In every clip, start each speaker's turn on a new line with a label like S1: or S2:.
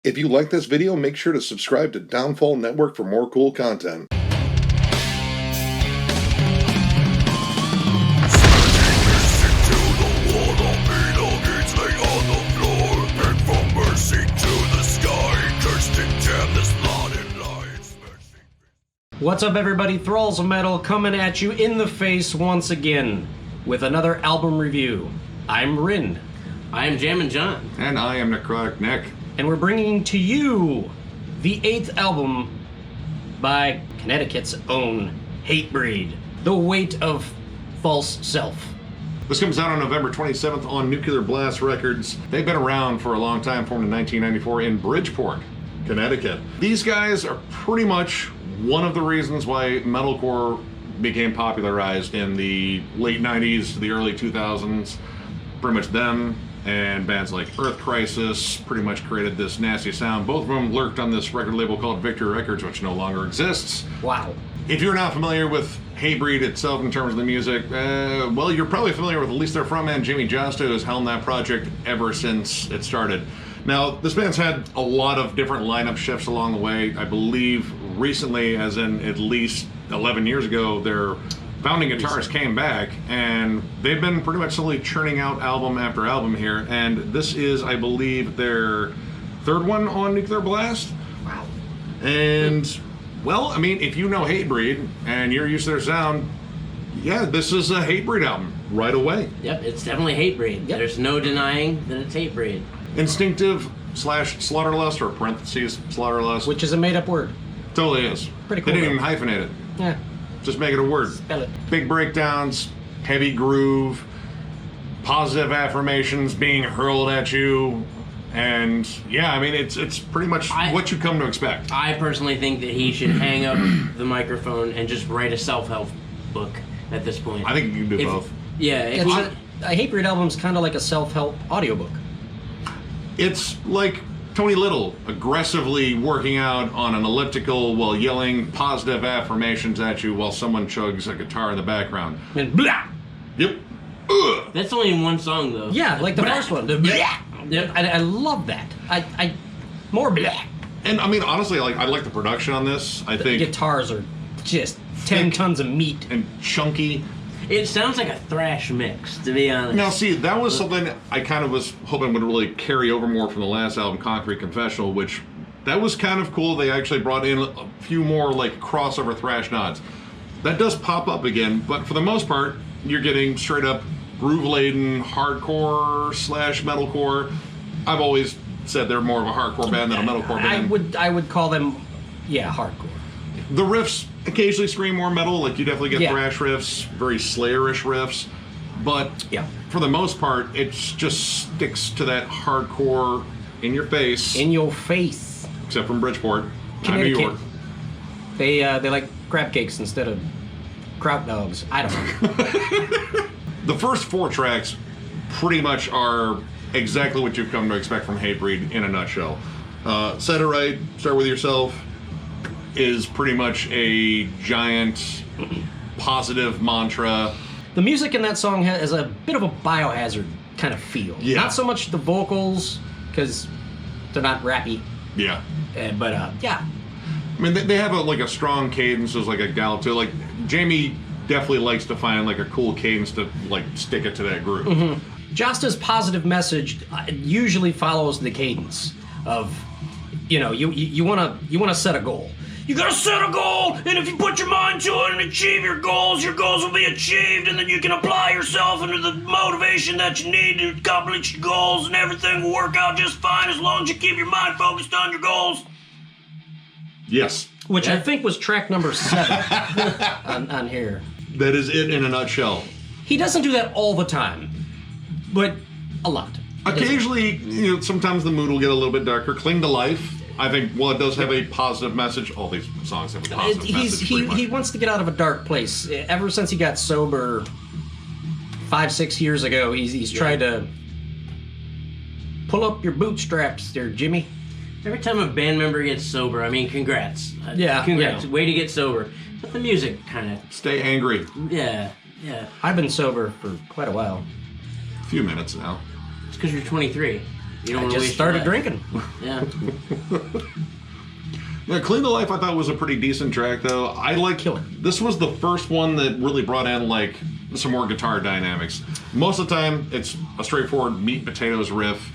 S1: If you like this video, make sure to subscribe to Downfall Network for more cool content.
S2: What's up, everybody? Thralls of Metal coming at you in the face once again with another album review. I'm Rin.
S3: I am Jammin John.
S4: And I am Necrotic Nick.
S2: And we're bringing to you the 8th album by Connecticut's own Hatebreed, The Weight of False Self.
S4: This comes out on November 27th on Nuclear Blast Records. They've been around for a long time, formed in 1994 in Bridgeport, Connecticut. These guys are pretty much one of the reasons why metalcore became popularized in the late 90s to the early 2000s. Pretty much them and bands like Earth Crisis pretty much created this nasty sound. Both of them lurked on this record label called Victory Records, which no longer exists.
S2: Wow.
S4: If you're not familiar with Hatebreed itself in terms of the music, well, you're probably familiar with at least their frontman, Jimmy Josto, who's helmed that project ever since it started. Now, this band's had a lot of different lineup shifts along the way. I believe recently, as in at least 11 years ago, their founding guitarist came back, and they've been pretty much slowly churning out album after album here, and this is, I believe, their third one on Nuclear Blast.
S2: Wow.
S4: And, well, I mean, if you know Hatebreed and you're used to their sound, yeah, this is a Hatebreed album right away.
S3: Yep, it's definitely Hatebreed. Yep. There's no denying that it's Hatebreed.
S4: Instinctive / slaughterlust, or parentheses slaughterlust.
S2: Which is a made-up word.
S4: Totally is.
S2: Pretty cool.
S4: They didn't even hyphenate it.
S2: Yeah.
S4: Just make it a word.
S2: Spell it.
S4: Big breakdowns, heavy groove, positive affirmations being hurled at you, and yeah, I mean it's pretty much what you come to expect.
S3: I personally think that he should hang up the microphone and just write a self-help book at this point.
S4: I think you can do both.
S3: Yeah,
S2: a Hatebreed album's kind of like a self-help audiobook.
S4: It's like Tony Little aggressively working out on an elliptical while yelling positive affirmations at you while someone chugs a guitar in the background.
S2: And blah!
S4: Yep. Ugh.
S3: That's only in one song, though.
S2: Yeah, like the first one. The blah!
S3: Yep.
S2: I love that. I more blah.
S4: And I mean, honestly, I like the production on this. I think
S2: guitars are just 10 tons of meat.
S4: And chunky.
S3: It sounds like a thrash mix, to be honest.
S4: Now, see, that was something I kind of was hoping would really carry over more from the last album, Concrete Confessional, which that was kind of cool. They actually brought in a few more like crossover thrash nods. That does pop up again, but for the most part, you're getting straight up groove-laden hardcore / metalcore. I've always said they're more of a hardcore band than a metalcore band.
S2: I would call them, yeah, hardcore.
S4: The riffs occasionally scream more metal, like you definitely get thrash riffs, very Slayer-ish riffs, but for the most part, it just sticks to that hardcore in your face.
S2: In your face.
S4: Except from Bridgeport, not New York.
S2: They like crab cakes instead of kraut dogs. I don't know.
S4: The first 4 tracks pretty much are exactly what you've come to expect from Hatebreed in a nutshell. Set It Right, Start With Yourself is pretty much a giant positive mantra.
S2: The music in that song has a bit of a Biohazard kind of feel.
S4: Yeah.
S2: Not so much the vocals, because they're not rappy.
S4: Yeah.
S2: But yeah.
S4: I mean, they have a strong cadence. There's like a gallop to it. Like, Jamie definitely likes to find like a cool cadence to like stick it to that groove.
S2: Mm-hmm. Josta's positive message usually follows the cadence of, you want to set a goal. You gotta set a goal, and if you put your mind to it and achieve your goals will be achieved, and then you can apply yourself into the motivation that you need to accomplish your goals, and everything will work out just fine as long as you keep your mind focused on your goals.
S4: Yes.
S2: Which I think was track number 7 on here.
S4: That is it in a nutshell.
S2: He doesn't do that all the time, but a lot.
S4: Occasionally, sometimes the mood will get a little bit darker. Cling to Life. I think, well, it does have a positive message. All these songs have a positive message.
S2: He wants to get out of a dark place. Ever since he got sober 5-6 years ago, he's tried to pull up your bootstraps there, Jimmy.
S3: Every time a band member gets sober, I mean, congrats.
S2: Congrats.
S3: Way to get sober. But the music kind of...
S4: Stay angry.
S3: Yeah.
S2: I've been sober for quite a while.
S4: A few minutes now.
S3: It's because you're 23. You don't
S2: I
S3: want to
S2: just
S3: waste
S2: started
S3: your life.
S2: drinking.
S3: Yeah.
S4: Yeah, Clean the Life I thought was a pretty decent track though. I like
S2: Killer.
S4: This was the first one that really brought in like some more guitar dynamics. Most of the time it's a straightforward meat and potatoes riff,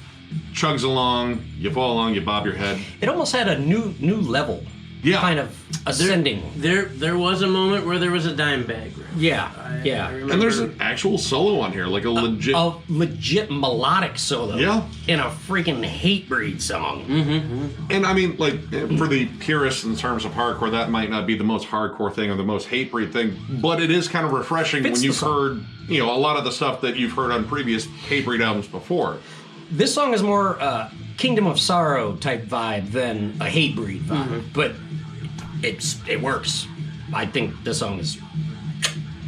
S4: chugs along, you fall along, you bob your head.
S2: It almost had a new level.
S4: Yeah.
S2: Kind of ascending.
S3: There was a moment where there was a dime bag. Riff.
S2: Yeah.
S3: I
S2: Yeah.
S3: remember.
S4: And there's an actual solo on here, like a legit
S2: A legit melodic solo.
S4: Yeah.
S2: In a freaking Hatebreed song.
S4: And I mean, like, for the purists in terms of hardcore, that might not be the most hardcore thing or the most Hatebreed thing, but it is kind of refreshing
S2: Fits
S4: when
S2: the
S4: you've
S2: song.
S4: heard, a lot of the stuff that you've heard on previous Hatebreed albums before.
S2: This song is more Kingdom of Sorrow type vibe than a Hatebreed vibe, but it works. I think this song is.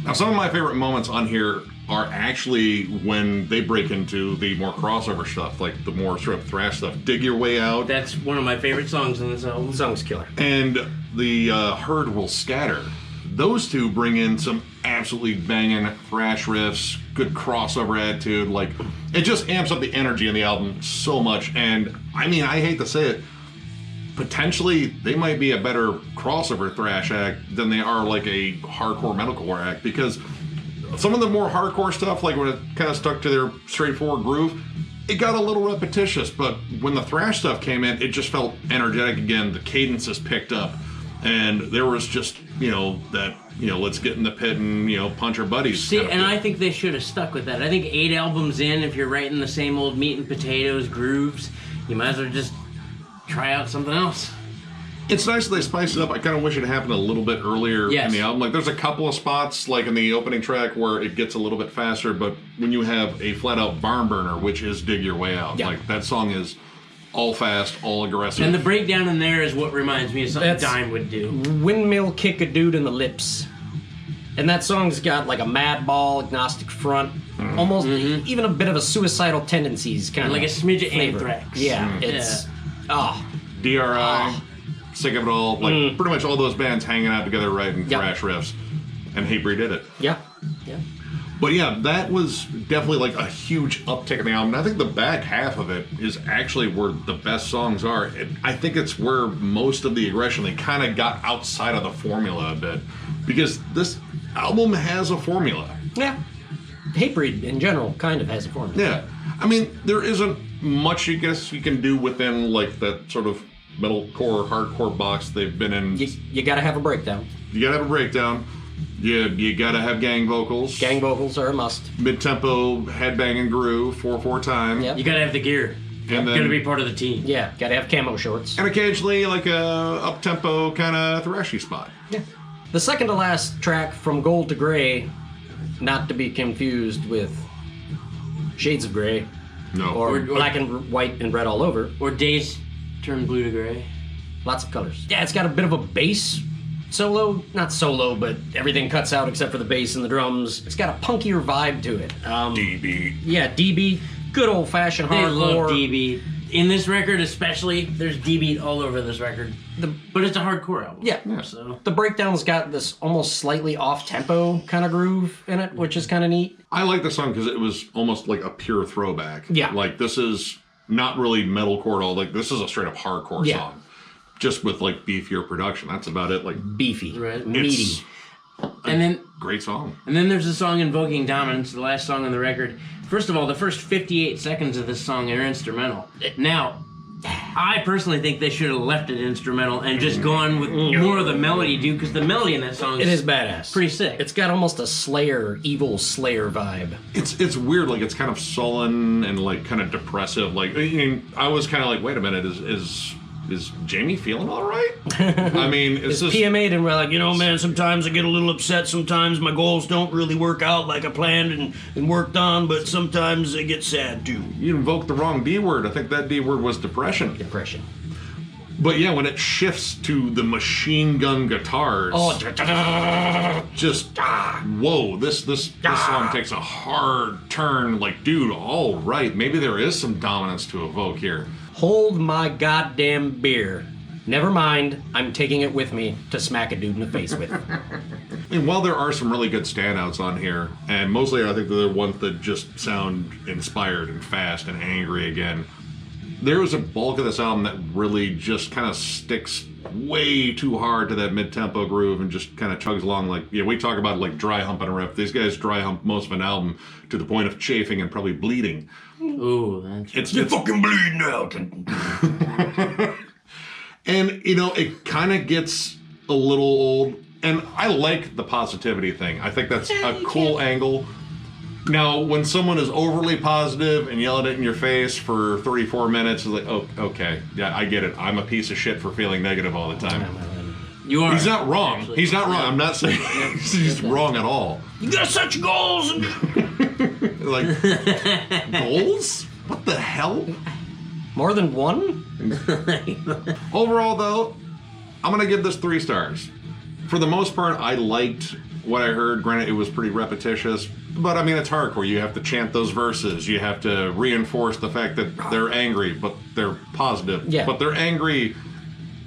S4: Now, some of my favorite moments on here are actually when they break into the more crossover stuff, like the more sort of thrash stuff. Dig Your Way Out
S3: That's one of my favorite songs in this album.
S2: The song's killer.
S4: and the Herd Will Scatter. Those two bring in some absolutely banging thrash riffs, good crossover attitude. Like, it just amps up the energy in the album so much. And I mean, I hate to say it, potentially they might be a better crossover thrash act than they are like a hardcore metalcore act, because some of the more hardcore stuff, like when it kind of stuck to their straightforward groove, it got a little repetitious. But when the thrash stuff came in, it just felt energetic again. The cadences picked up, and there was just let's get in the pit and punch our buddies.
S3: See,
S4: kind of
S3: and
S4: feel.
S3: I think they should have stuck with that. I think 8 albums in, if you're writing the same old meat and potatoes grooves, you might as well just try out something else.
S4: It's nice that they spice it up. I kind of wish it happened a little bit earlier
S3: Yes.
S4: in the album. Like, there's a couple of spots, like in the opening track, where it gets a little bit faster, but when you have a flat-out barn burner, which is Dig Your Way Out,
S2: Yeah.
S4: like, that song is all fast, all aggressive.
S3: And the breakdown in there is what reminds me of something
S2: That's-
S3: Dime would do.
S2: Windmill kick a dude in the lips. And that song's got like a madball, agnostic front, almost even a bit of a suicidal tendencies kind of
S3: Like a smidge of
S2: flavor.
S3: Anthrax.
S2: Yeah, it's
S4: DRI, Sick of It All, like, pretty much all those bands hanging out together writing
S2: Yep.
S4: thrash riffs. And Hatebreed did it.
S2: yeah.
S4: But yeah, that was definitely like a huge uptick in the album. And I think the back half of it is actually where the best songs are. I think it's where most of the aggression, they kind of got outside of the formula a bit. Because this album has a formula.
S2: Yeah. Hatebreed in general kind of has a formula.
S4: Yeah. I mean, there isn't much, I guess, you can do within like that sort of metalcore, hardcore box they've been in.
S2: You gotta have a breakdown.
S4: You gotta have a breakdown. You gotta have gang vocals.
S2: Gang vocals are a must.
S4: Mid-tempo, headbanging groove, 4/4 time.
S2: Yep.
S3: You gotta have the gear.
S4: And
S3: You're
S4: then-
S3: gonna be part of the team.
S2: Yeah, gotta have camo shorts.
S4: And occasionally, like a up-tempo kind of thrashy spot.
S2: Yeah. The second to last track, From Gold to Gray, not to be confused with Shades of Gray,
S4: No.
S2: or black and white and red all over.
S3: Or Days Turn Blue to Gray.
S2: Lots of colors. Yeah, it's got a bit of a bass solo. Not solo, but everything cuts out except for the bass and the drums. It's got a punkier vibe to it.
S4: DB.
S2: Yeah, DB. Good old-fashioned
S3: They
S2: hardcore.
S3: love DB. In this record especially, there's DB all over this record. But it's a hardcore album.
S2: Yeah.
S3: So
S2: The breakdown's got this almost slightly off-tempo kind of groove in it, which is kind of neat.
S4: I like the song because it was almost like a pure throwback.
S2: Yeah.
S4: Like, this is not really metalcore at all. Like, this is a straight-up hardcore
S2: Yeah.
S4: song. Just with, like, beefier production. That's about it. Like,
S2: Beefy.
S3: Right.
S2: Meaty.
S4: it's
S3: and then
S4: great song.
S3: there's a song Invoking Dominance, the last song on the record. First of all, the first 58 seconds of this song are instrumental. Now, I personally think they should have left it instrumental and just gone with more of the melody, dude, because the melody in that song
S2: It is badass.
S3: pretty sick.
S2: It's got almost a Slayer, evil Slayer vibe.
S4: It's weird. Like, it's kind of sullen and, like, kind of depressive. Like, I mean, I was kind of like, wait a minute, is Jamie feeling all right? I mean, it's just...
S2: PMA'd and we're like, man, sometimes I get a little upset. Sometimes my goals don't really work out like I planned and worked on, but sometimes I get sad too.
S4: You invoked the wrong D word. I think that D word was depression.
S2: Depression.
S4: But yeah, when it shifts to the machine gun guitars, just whoa, this song takes a hard turn. Like, dude, all right, maybe there is some dominance to evoke here.
S2: Hold my goddamn beer. Never mind, I'm taking it with me to smack a dude in the face with.
S4: I mean, while there are some really good standouts on here, and mostly I think they're the ones that just sound inspired and fast and angry again, there was a bulk of this album that really just kind of sticks way too hard to that mid-tempo groove and just kind of chugs along like, we talk about like dry humping a riff. These guys dry hump most of an album to the point of chafing and probably bleeding.
S3: Ooh, that's
S2: You're fucking bleeding out.
S4: And, it kind of gets a little old. And I like the positivity thing. I think that's a cool angle. Now, when someone is overly positive and yelling it in your face for 34 minutes, it's like, oh, okay, yeah, I get it. I'm a piece of shit for feling negative all the time.
S3: You are.
S4: He's not wrong.
S3: Actually.
S4: He's not wrong. I'm not saying he's wrong at all.
S2: You gotta set your goals.
S4: Like, goals? What the hell?
S2: More than one?
S4: Overall, though, I'm going to give this 3 stars. For the most part, I liked what I heard. Granted, it was pretty repetitious. But, I mean, it's hardcore. You have to chant those verses. You have to reinforce the fact that they're angry, but they're positive.
S2: Yeah.
S4: But they're angry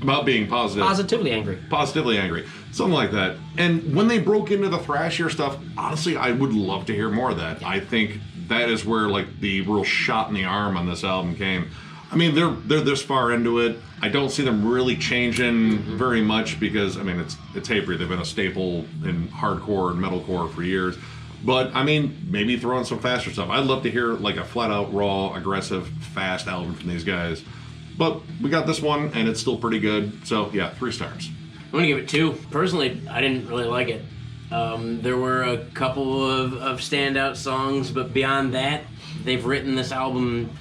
S4: about being positive.
S2: Positively angry.
S4: Positively angry. Something like that. And when they broke into the thrashier stuff, honestly, I would love to hear more of that. I think that is where, like, the real shot in the arm on this album came. I mean, they're this far into it. I don't see them really changing very much because, I mean, it's Hatebreed. They've been a staple in hardcore and metalcore for years. But, I mean, maybe throw in some faster stuff. I'd love to hear, like, a flat-out, raw, aggressive, fast album from these guys. But we got this one, and it's still pretty good. So, yeah, 3 stars.
S3: I'm gonna give it 2. Personally, I didn't really like it. There were a couple of standout songs, but beyond that, they've written this album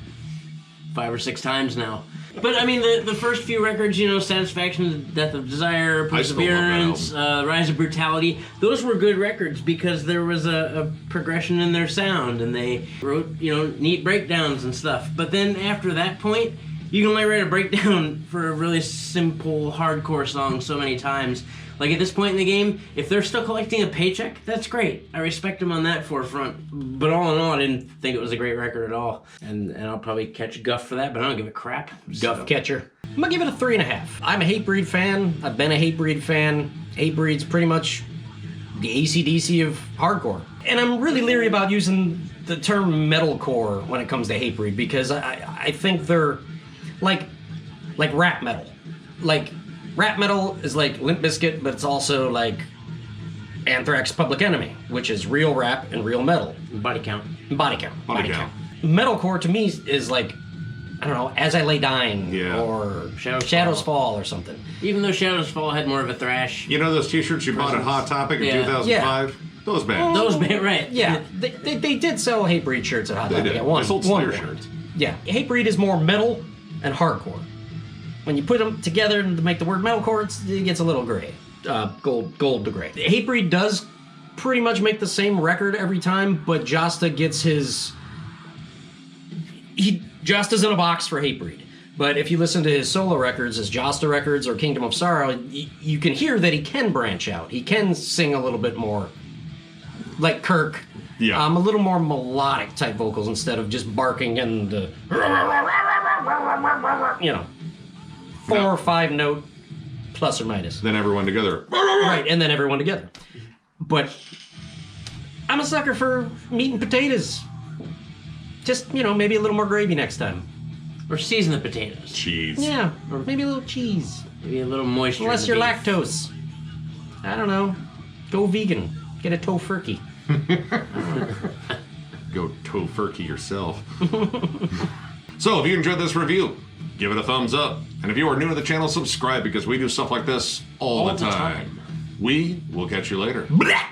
S3: 5 or 6 times now. But I mean, the first few records, Satisfaction, Death of Desire, Perseverance, Rise of Brutality, those were good records because there was a progression in their sound, and they wrote, neat breakdowns and stuff. But then after that point, you can only write a breakdown for a really simple hardcore song so many times. Like, at this point in the game, if they're still collecting a paycheck, that's great. I respect them on that forefront. But all in all, I didn't think it was a great record at all. And I'll probably catch guff for that, but I don't give a crap.
S2: Guff catcher. I'm gonna give it a 3.5. I'm a Hatebreed fan. I've been a Hatebreed fan. Hatebreed's pretty much the AC/DC of hardcore. And I'm really leery about using the term metalcore when it comes to Hatebreed because I think they're like rap metal. Like, rap metal is like Limp Bizkit, but it's also like Anthrax, Public Enemy, which is real rap and real metal.
S3: Body count.
S2: Body count. Metalcore to me is like, I don't know, As I Lay Dying or Shadows Fall or something.
S3: Even though Shadows Fall had more of a thrash.
S4: You know those t-shirts you bought at Hot Topic in 2005?
S2: Yeah.
S4: Those bands.
S3: Right.
S2: Yeah, they did sell Hatebreed shirts at Hot Topic.
S4: Did.
S2: One,
S4: They sold
S2: one
S4: Slayer
S2: brand.
S4: shirts.
S2: Yeah, Hatebreed is more metal and hardcore. When you put them together to make the word metalcore, it gets a little gray, gold to gray. Hatebreed does pretty much make the same record every time, but Josta gets his. Josta's in a box for Hatebreed. But if you listen to his solo records, his Josta records or Kingdom of Sorrow, you can hear that he can branch out. He can sing a little bit more, like Kirk.
S4: Yeah.
S2: A little more melodic type vocals instead of just barking and 4 or 5 note plus or minus.
S4: Then everyone together.
S2: Right, and then everyone together. But I'm a sucker for meat and potatoes. Just, maybe a little more gravy next time.
S3: Or season the potatoes.
S4: Cheese.
S2: Yeah, or maybe a little cheese.
S3: Maybe a little moisture.
S2: Unless
S3: in
S2: you're
S3: the beef.
S2: lactose. I don't know. Go vegan. Get a tofurkey.
S4: Go tofurkey yourself. So, if you enjoyed this review, give it a thumbs up. And if you are new to the channel, subscribe because we do stuff like this all the time. We will catch you later.
S2: Blah!